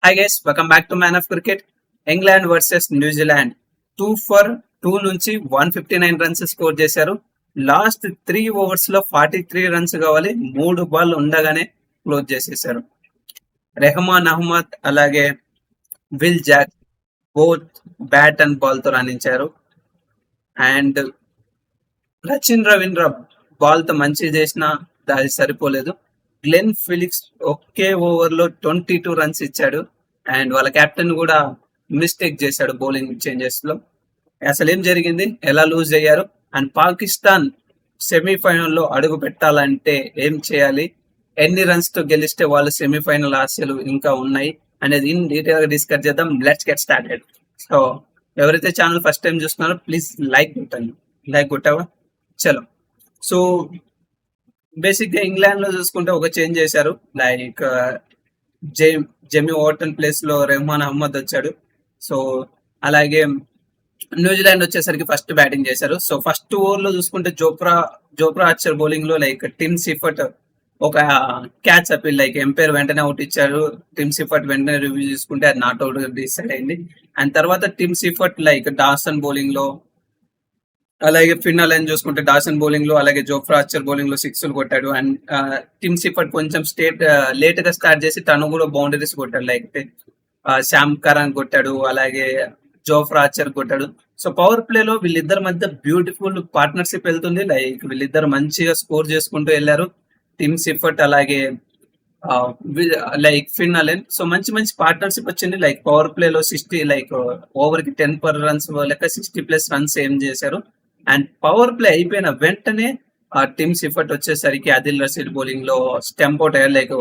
Hi guys, welcome back to Man of Cricket. England versus New Zealand 2 for 2 నుంచి 159 runs score చేశారు. Last 3 overs లో 43 runs కావాలి, 3 ball ఉండగానే close చేసేశారు. రెహమాన్ అహ్మద్ అలాగే will Jack both bat and ball తో రాణించారు. అండ్ రచిన్ రవీంద్ర బాల్ తో మంచి చేసినా అది సరిపోలేదు. గ్లెన్ ఫిలిక్స్ ఒకే ఓవర్ లో 22 రన్స్ ఇచ్చాడు. అండ్ వాళ్ళ కెప్టెన్ కూడా మిస్టేక్ చేశాడు బౌలింగ్ చేంజెస్ లో. అసలు ఏం జరిగింది, ఎలా లూజ్ అయ్యారు, అండ్ పాకిస్తాన్ సెమీఫైనల్లో అడుగు పెట్టాలంటే ఏం చేయాలి, ఎన్ని రన్స్ తో గెలిస్తే వాళ్ళు సెమీఫైనల్ ఆశలు ఇంకా ఉన్నాయి అనేది ఇన్ డీటెయిల్ గా డిస్కస్ చేద్దాం. Let's get started. సో ఎవరైతే ఛానల్ ఫస్ట్ టైం చూస్తున్నారో ప్లీజ్ లైక్ కొట్టండి. లైక్ కొట్టావా? చలో. సో బేసిక్ గా ఇంగ్లాండ్ లో చూసుకుంటే ఒక చేంజ్ చేశారు. లైక్ జెమీ వార్టన్ ప్లేస్ లో రెహమాన్ అహ్మద్ వచ్చాడు. సో అలాగే న్యూజిలాండ్ వచ్చేసరికి ఫస్ట్ బ్యాటింగ్ చేశారు. సో ఫస్ట్ ఓవర్ లో చూసుకుంటే జోప్రా ఆర్చర్ బౌలింగ్ లో లైక్ టిమ్ సిఫర్ట్ ఒక క్యాచ్ అపీల్, లైక్ ఎంపైర్ వెంటనే అవుట్ ఇచ్చారు. టిమ్ సిఫర్ట్ వెంటనే రివ్యూ చేసుకుంటే అది నాట్ అవుట్ డిసైడ్ అయింది. అండ్ తర్వాత టిమ్ సిఫర్ట్ లైక్ డాసన్ బౌలింగ్ లో, అలాగే ఫిన్ అలైన్ చూసుకుంటే డాసన్ బౌలింగ్ లో, అలాగే జోఫ్రా ఆర్చర్ బౌలింగ్ లో సిక్స్లు కొట్టాడు. అండ్ టిమ్ సిఫర్ట్ కొంచెం లేట్ గా స్టార్ట్ చేసి తను కూడా బౌండరీస్ కొట్టాడు. లైక్ శ్యామ్ కరాన్ కొట్టాడు, అలాగే జోఫ్రా ఆర్చర్ కొట్టాడు. సో పవర్ ప్లే లో వీళ్ళిద్దరి మధ్య బ్యూటిఫుల్ పార్ట్నర్షిప్ వెళ్తుంది. లైక్ వీళ్ళిద్దరు మంచిగా స్కోర్ చేసుకుంటూ వెళ్ళారు. టిమ్ సిఫర్ట్ అలాగే లైక్ ఫిన్ అలెన్. సో మంచి మంచి పార్ట్నర్షిప్ వచ్చింది. లైక్ పవర్ ప్లే లో 60, లైక్ ఓవర్ కి 10 per runs లెక్క 60+ రన్స్ ఏం చేశారు. అండ్ పవర్ ప్లే అయిపోయిన వెంటనే టిమ్ సిఫర్ట్ వచ్చేసరికి ఆదిల్ రషీద్ బౌలింగ్ లో స్టంప్ అవుట్ అయ్యాడు. లైక్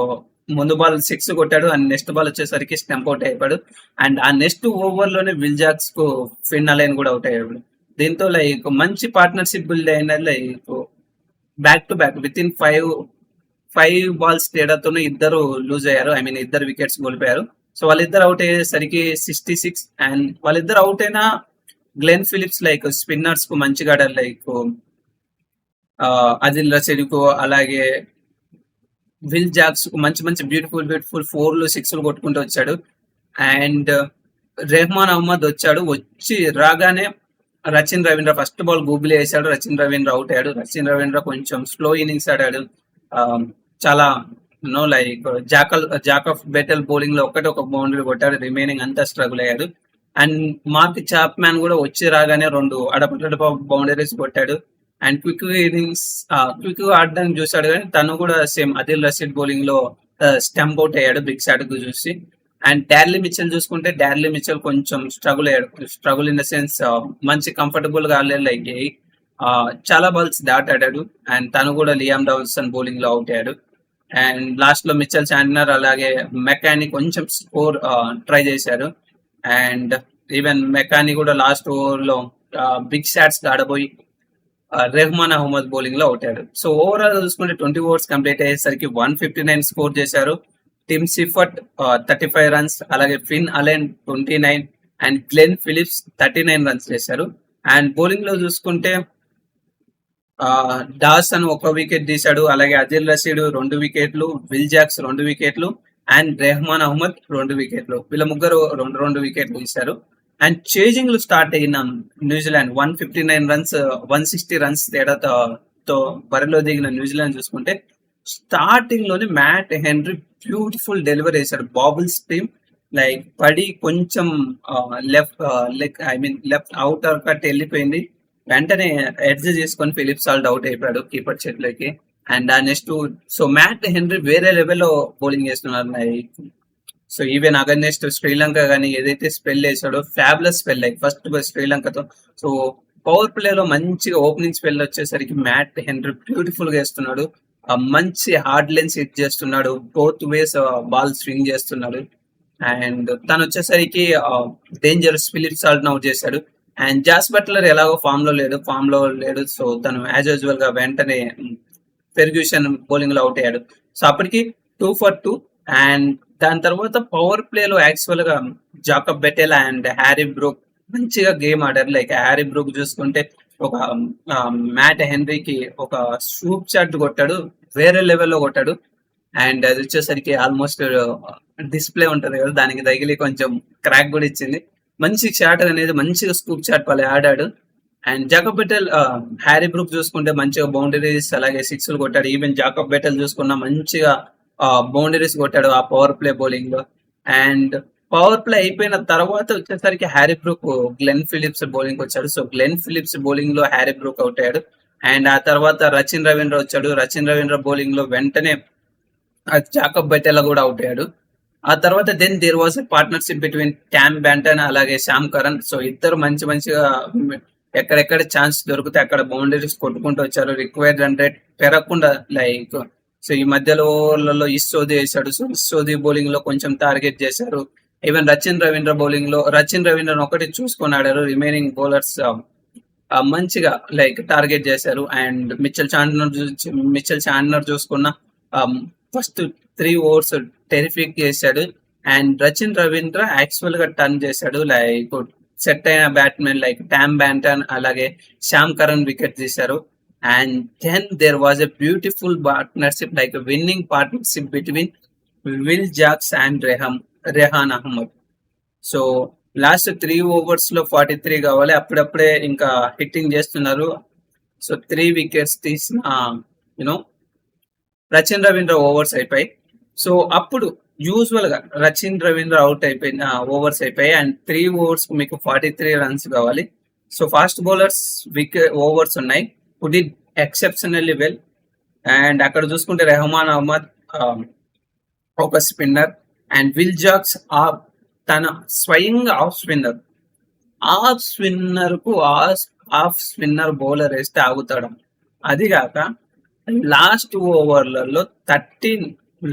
ముందు బాల్ 6 కొట్టాడు, అండ్ నెక్స్ట్ బాల్ వచ్చేసరికి స్టంప్ అవుట్ అయిపోయాడు. అండ్ ఆ నెక్స్ట్ ఓవర్ లోనే విల్ జాక్స్ కు ఫిన్ అలైన్ కూడా అవుట్ అయ్యాడు. దీంతో లైక్ మంచి పార్ట్నర్షిప్ బిల్డ్ అయిన, like back to back within five balls తేడాతోనే ఇద్దరు లూజ్ అయ్యారు. ఐ మీన్ ఇద్దరు వికెట్స్ కోల్పోయారు. సో వాళ్ళిద్దరు అవుట్ అయ్యేసరికి 66. అండ్ వాళ్ళిద్దరు అవుట్ అయినా గ్లెన్ ఫిలిప్స్ లైక్ స్పిన్నర్స్ కు మంచిగా ఆడారు. లైక్ ఆదిల్ రషీద్ కు అలాగే విల్ జాక్స్ కు మంచి మంచి బ్యూటిఫుల్ 4లు 6లు కొట్టుకుంటూ వచ్చాడు. అండ్ రెహమాన్ అహ్మద్ వచ్చి రాగానే Rachin Ravindra first ball Google వేసాడు. రచిన్ రవీంద్ర అవుట్ అయ్యాడు. రచిన్ రవీంద్ర కొంచెం స్లో ఇన్నింగ్స్ ఆడాడు. చాలా లైక్ జాక్ ఆఫ్ బెటల్ బౌలింగ్ లో ఒక బౌండరీ కొట్టాడు. రిమైనింగ్ అంతా స్ట్రగుల్ అయ్యాడు. అండ్ మార్క్ చాప్ మ్యాన్ కూడా వచ్చి రాగానే 2 అడప బౌండరీస్ కొట్టాడు. అండ్ క్విక్ గా ఆడడానికి చూశాడు, కానీ తను కూడా సేమ్ ఆదిల్ రషీద్ బౌలింగ్ లో స్టంప్ అవుట్ అయ్యాడు బిగ్ షాట్ కు చూసి. అండ్ డార్లీ మిచెల్ చూసుకుంటే డార్లీ మిచెల్ కొంచెం స్ట్రగుల్ అయ్యాడు. స్ట్రగుల్ ఇన్ ద సెన్స్ మంచి కంఫర్టబుల్ గా ఆడలేదు. లైక్ చాలా బాల్స్ దాట్ ఆడాడు. అండ్ తను కూడా లియామ్ డౌల్సన్ బౌలింగ్ లో అవుట్ అయ్యాడు. అండ్ లాస్ట్ లో మిచెల్ శాంట్నర్ అలాగే మెకానీ కొంచెం స్కోర్ ట్రై చేశారు. అండ్ ఈవెన్ మెకానీ కూడా లాస్ట్ ఓవర్ లో బిగ్ షాట్స్ ఆడబోయి రెహమాన్ అహ్మద్ బౌలింగ్ లో అవుట్ అయ్యాడు. సో ఓవరాల్ చూసుకుంటే 20 overs కంప్లీట్ అయ్యేసరికి 159 స్కోర్ చేశారు. టిమ్ సిఫర్ట్ 35 రన్స్, అలాగే Finn Allen 29 and Glenn Phillips 39 runs చేశారు. అండ్ బౌలింగ్ లో చూసుకుంటే డాసన్ 1 వికెట్ తీశాడు, అలాగే ఆదిల్ రషీద్ 2 వికెట్లు, విల్ జాక్స్ 2 వికెట్లు అండ్ రెహమాన్ అహ్మద్ 2 వికెట్లు. వీళ్ళ ముగ్గురు 2 వికెట్లు తీశారు. అండ్ చేజింగ్ స్టార్ట్ అయిన న్యూజిలాండ్ 159 రన్స్ 160 రన్స్ తేడాతో బరిలో దిగిన న్యూజిలాండ్ చూసుకుంటే స్టార్టింగ్ లోనే మ్యాట్ హెన్రీ బ్యూటిఫుల్ డెలివరీ చేశాడు. బాబుల్స్ టీమ్ లైక్ పడి కొంచెం లెఫ్ట్ అవుటర్ కట్ వెళ్ళిపోయింది. వెంటనే ఎడ్జ్ చేసుకొని ఫిలిప్ సాల్ట్ అవుట్ అయిపోయాడు కీపర్ చేతిలోకి. అండ్ ఆ నెక్స్ట్ సో మ్యాట్ హెన్రీ వేరే లెవెల్లో బౌలింగ్ చేస్తున్నారు. సో ఈవెన్ అగైనెస్ట్ శ్రీలంక కానీ ఏదైతే స్పెల్ వేసాడో ఫ్యాబులస్ స్పెల్, లైక్ ఫస్ట్ శ్రీలంకతో. సో పవర్ ప్లే లో మంచిగా ఓపెనింగ్ స్పెల్ వచ్చేసరికి మ్యాట్ హెన్రీ బ్యూటిఫుల్ గా వేస్తున్నాడు. మంచి హార్డ్ లెన్స్ హిట్ చేస్తున్నాడు. బోత్ వేస్ బాల్ స్వింగ్ చేస్తున్నాడు. అండ్ తను వచ్చేసరికి డేంజరస్ ఫిలిప్ సాల్ట్ అవుట్ చేశాడు. అండ్ జాస్ బట్లర్ ఎలాగో ఫామ్ లో లేడు. సో తను యాజ్ యూజువల్ గా వెంటనే ఫెర్గ్యూషన్ బౌలింగ్ లో అవుట్ అయ్యాడు. సో అప్పటికి 2 for 2. అండ్ దాని తర్వాత పవర్ ప్లే లో యాక్చువల్ గా Jacob Bethell and Harry Brook మంచిగా గేమ్ ఆడారు. లైక్ హ్యారీ బ్రూక్ చూసుకుంటే ఒక మ్యాట్ హెన్రీకి ఒక స్వూప్ షాట్ కొట్టాడు, వేరే లెవెల్లో కొట్టాడు. అండ్ అది వచ్చేసరికి ఆల్మోస్ట్ డిస్ప్లే ఉంటది కదా, దానికి తగిలి కొంచెం క్రాక్ కూడా ఇచ్చింది. మంచి షాట్ అనేది, మంచిగా స్కూప్ షాట్ వాళ్ళు ఆడాడు. అండ్ జాకబ్ బెటల్, హ్యారీ బ్రూక్ చూసుకుంటే మంచిగా బౌండరీస్ అలాగే సిక్స్లు కొట్టాడు. ఈవెన్ జాకబ్ బెటల్ చూసుకున్న మంచిగా బౌండరీస్ కొట్టాడు ఆ పవర్ ప్లే బౌలింగ్ లో. అండ్ పవర్ ప్లే అయిపోయిన తర్వాత వచ్చేసరికి Harry Brook Glenn Phillips bowling వచ్చాడు. సో గ్లెన్ ఫిలిప్స్ బౌలింగ్ లో హ్యారీ బ్రూక్ అవుట్ అయ్యాడు. అండ్ ఆ తర్వాత రచిన్ రవీంద్ర వచ్చాడు. రచిన్ రవీంద్ర బౌలింగ్ లో వెంటనే జాకబ్ బెటెలా కూడా అవుట్ అయ్యాడు. ఆ తర్వాత then there was a partnership between Cam Banton అలాగే శ్యామ్ కరణ్. సో ఇద్దరు మంచిగా ఎక్కడెక్కడ ఛాన్స్ దొరికితే అక్కడ బౌండరీస్ కొట్టుకుంటూ వచ్చారు. రిక్వైర్డ్ రన్ రేట్ పెరగకుండా లైక్. సో ఈ మధ్యలో ఓవర్లలో ఇస్సోది వేశాడు. సో ఇస్సోది బౌలింగ్ లో కొంచెం టార్గెట్ చేశారు. ఈవెన్ రచిన్ రవీంద్ర బౌలింగ్ లో రచిన్ రవీంద్ర ఒకటి చూసుకొని ఆడారు. రిమైనింగ్ బౌలర్స్ మంచిగా లైక్ టార్గెట్ చేశారు. అండ్ మిచెల్ చాండ్నర్ చూసుకున్న ఫస్ట్ 3 ఓవర్స్ టెరిఫిక్ చేశాడు. అండ్ రచిన్ రవీంద్ర యాక్చువల్ గా టర్న్ చేశాడు. లైక్ సెట్ అయిన బ్యాట్మెన్ లైక్ టామ్ బ్యాంటన్ అలాగే శ్యామ్ కరణ్ వికెట్ తీశారు. And then there was a beautiful partnership like winning partnership between Will Jacks and Rehan Ahmed. So last 3 overs లో 43 కావాలి. అప్పుడప్పుడే ఇంకా హిట్టింగ్ చేస్తున్నారు. సో 3 వికెట్స్ తీసిన యూనో రచిన్ రవీంద్ర ఓవర్స్ అయిపోయి. సో అప్పుడు యూజువల్ గా రచిన్ రవీంద్ర అవుట్ అయిపోయిన ఓవర్స్ అయిపోయి. అండ్ 3 ఓవర్స్ మీకు 43 రన్స్ కావాలి. So fast bowlers wicket overs ఉన్నాయి, హు డిడ్ ఎక్సెప్షనల్లీ వెల్. అండ్ అక్కడ చూసుకుంటే రెహమాన్ అహ్మద్ ఒక స్పిన్నర్ అండ్ విల్ జాక్స్ తన స్వయంగా ఆఫ్ స్పిన్నర్ కు ఆఫ్ స్పిన్నర్ బౌలర్ వేస్తే ఆగుతాడు. అది కాక లాస్ట్ ఓవర్లలో 13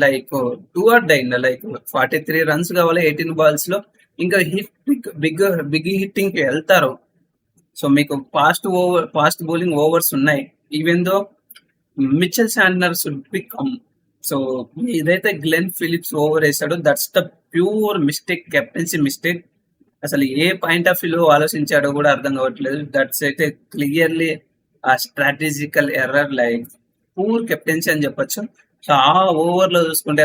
లైక్ 2 ఆర్ డైన్ లైక్ 43 రన్స్ కావాలి 18 బాల్స్ లో. ఇంకా బిగ్ హిట్టింగ్ కి వెళ్తారు. సో మీకు ఫాస్ట్ బౌలింగ్ ఓవర్స్ ఉన్నాయి. Even though Mitchell Santner should become. So ఇదైతే గ్లెన్ ఫిలిప్స్ ఓవర్ వేసాడు. That's the pure mistake, captaincy mistake. అసలు ఏ పాయింట్ ఆఫ్ వ్యూలో ఆలోచించాడో కూడా అర్థం కావట్లేదు. దట్స్ అయితే క్లియర్లీ ఆ strategical error, like poor captaincy అని చెప్పొచ్చు. సో ఆ ఓవర్ లో చూసుకుంటే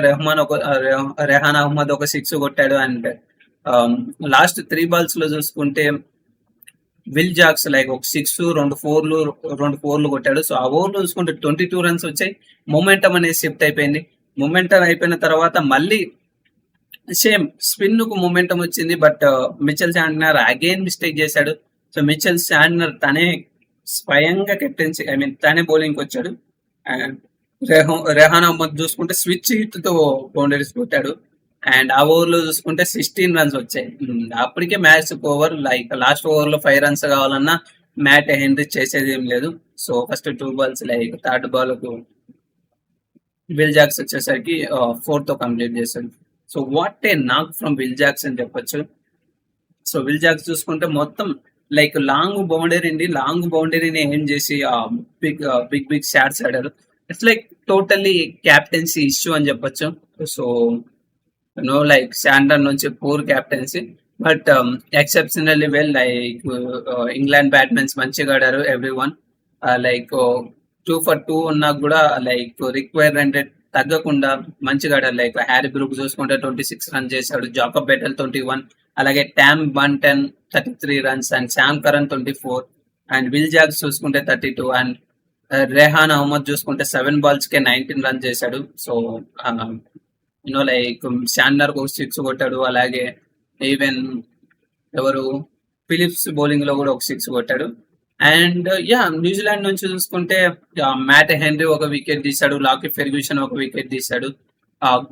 రెహాన్ అహ్మద్ ఒక 6 కొట్టాడు. అండ్ లాస్ట్ 3 బాల్స్ లో చూసుకుంటే విల్ జాక్స్ లైక్ ఒక 6, 2 ఫోర్లు కొట్టాడు. సో ఆ ఓవర్ లో చూసుకుంటే 22 రన్స్ వచ్చాయి. మొమెంటం అనేది షిఫ్ట్ అయిపోయింది. మొమెంటం అయిపోయిన తర్వాత మళ్ళీ సేమ్ స్పిన్ కు మొమెంటం వచ్చింది. But Mitchell Santner again mistake చేశాడు. సో మిచెల్ శాండ్నర్ తనే స్వయంగా కెప్టెన్సీ తనే బౌలింగ్ వచ్చాడు. అండ్ రెహాన్ అహ్మద్ చూసుకుంటే స్విచ్ హిట్ తో బౌండరీస్ కొట్టాడు. అండ్ ఆ ఓవర్ లో చూసుకుంటే 16 రన్స్ వచ్చాయి. అప్పటికే match over. Like last over లో 5 రన్స్ కావాలన్నా మ్యాట్ హెన్రీ చేసేది ఏం లేదు. So first 2 balls like third ball కు విల్ జాక్స్ వచ్చేసరికి 4 తో కంప్లీట్ చేశాడు. సో వాట్ ఏ నాక్ ఫ్రమ్ విల్ జాక్స్ అని చెప్పొచ్చు. సో విల్ జాక్స్ చూసుకుంటే మొత్తం లైక్ లాంగ్ బౌండరీని ఏం చేసి బిగ్ షాట్స్ ఆడారు. It's like totally captaincy issue అని చెప్పొచ్చు. సో లైక్ శాండర్ నుంచి poor captaincy, but exceptionally well. Like England batsmen మంచిగా ఆడారు ఎవ్రీ వన్. లైక్ 2 for 2 ఉన్నా కూడా లైక్ రిక్వైర్ రన్ రేట్ తగ్గకుండా మంచిగా ఆడారు. లైక్ హ్యారీ బ్రూక్ చూసుకుంటే 26 రన్ చేశాడు, జాకబ్ బెటల్ 21, అలాగే Tom Banton 33 runs and Sam Curran 24 and Will Jacks చూసుకుంటే 32 అండ్ రెహాన్ అహ్మద్ చూసుకుంటే 7 balls కే 19 రన్ చేశాడు. సో లైక్ శాండర్ ఒక 6 కొట్టాడు. అలాగే ఈవెన్ ఎవరు ఫిలిప్స్ బౌలింగ్ లో కూడా ఒక 6 కొట్టాడు. అండ్ న్యూజిలాండ్ నుంచి చూసుకుంటే మ్యాట్ హెన్రీ ఒక వికెట్ తీశాడు, లాకీ ఫెర్గ్యూసన్ ఒక వికెట్ తీశాడు,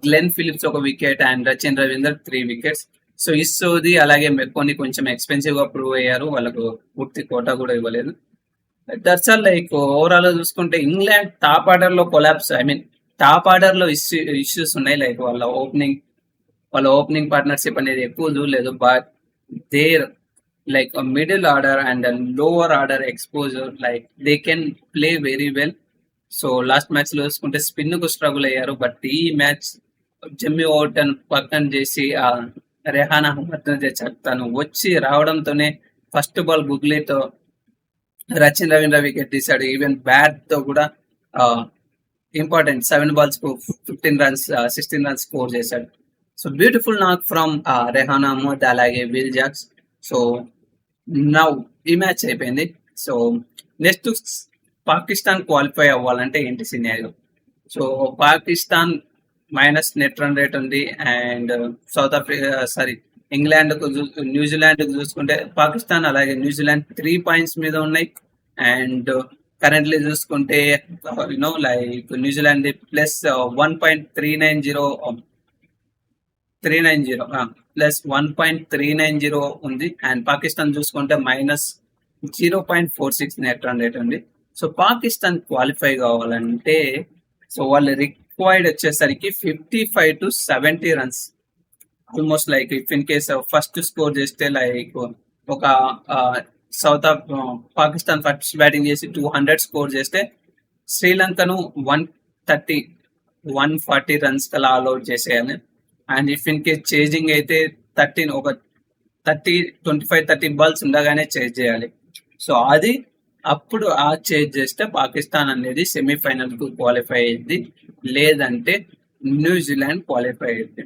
గ్లెన్ ఫిలిప్స్ ఒక wicket and Rachin Ravindra 3 wickets. So ఇస్సోది అలాగే మెక్కోని కొంచెం ఎక్స్పెన్సివ్ గా ప్రూవ్ అయ్యారు. వాళ్ళకు పూర్తి కోటా కూడా ఇవ్వలేదు. That's all. లైక్ ఓవరాల్ చూసుకుంటే ఇంగ్లాండ్ టాప్ ఆర్డర్ లో కొలాప్స్, టాప్ ఆర్డర్ లో ఇష్యూస్ ఉన్నాయి. లైక్ వాళ్ళ ఓపెనింగ్ పార్ట్నర్షిప్ అనేది ఎక్కువ చూడలేదు. But there like a middle order and a lower order exposure, like they can play very well. So last match లో చూసుకుంటే స్పిన్ కు స్ట్రగుల్ అయ్యారు. బట్ ఈ మ్యాచ్ జెమ్మీ ఓవర్టన్ పక్కన చేసి రెహాన్ అహ్మద్ తెచ్చాడు. తను వచ్చి రావడంతోనే ఫస్ట్ బాల్ గుగ్లీతో రచిన్ రవీంద్ర వికెట్ తీశాడు. ఈవెన్ బ్యాట్ తో కూడా ఇంపార్టెంట్ 7 balls కు 15 runs 16 runs స్కోర్ చేశాడు. So beautiful knock from Rehan Ahmed అలాగే విల్ జాక్స్. సో నౌ ఈ మ్యాచ్ అయిపోయింది. సో నెక్స్ట్ పాకిస్తాన్ క్వాలిఫై అవ్వాలంటే ఏంటి scenario? So Pakistan minus net run rate ఉంది and South Africa England New Zealand చూసుకుంటే పాకిస్తాన్ అలాగే న్యూజిలాండ్ 3 points మీద ఉన్నాయి. అండ్ కరెంట్లీ చూసుకుంటే లైక్ న్యూజిలాండ్ ప్లస్ 1.390 ప్లస్ 1.390 ఉంది. అండ్ పాకిస్తాన్ చూసుకుంటే మైనస్ 0.46 నెట్ రన్ రేట్ ఉంది. సో పాకిస్తాన్ క్వాలిఫై కావాలంటే సో వాళ్ళు రిక్వైర్డ్ వచ్చేసరికి 55 to 70 runs. Almost like if in case first score చేస్తే లైక్ ఒక పాకిస్తాన్ ఫస్ట్ బ్యాటింగ్ చేసి 200 స్కోర్ చేస్తే శ్రీలంకను 140 runs కలా ఆల్అౌట్ చేసేయాలి. And if in case chasing అయితే 25-30 balls ఉండగానే చేజ్ చేయాలి. సో అది అప్పుడు ఆ చేజ్ చేస్తే పాకిస్తాన్ అనేది సెమీఫైనల్ కు క్వాలిఫై అయ్యింది, లేదంటే న్యూజిలాండ్ క్వాలిఫై అయ్యింది.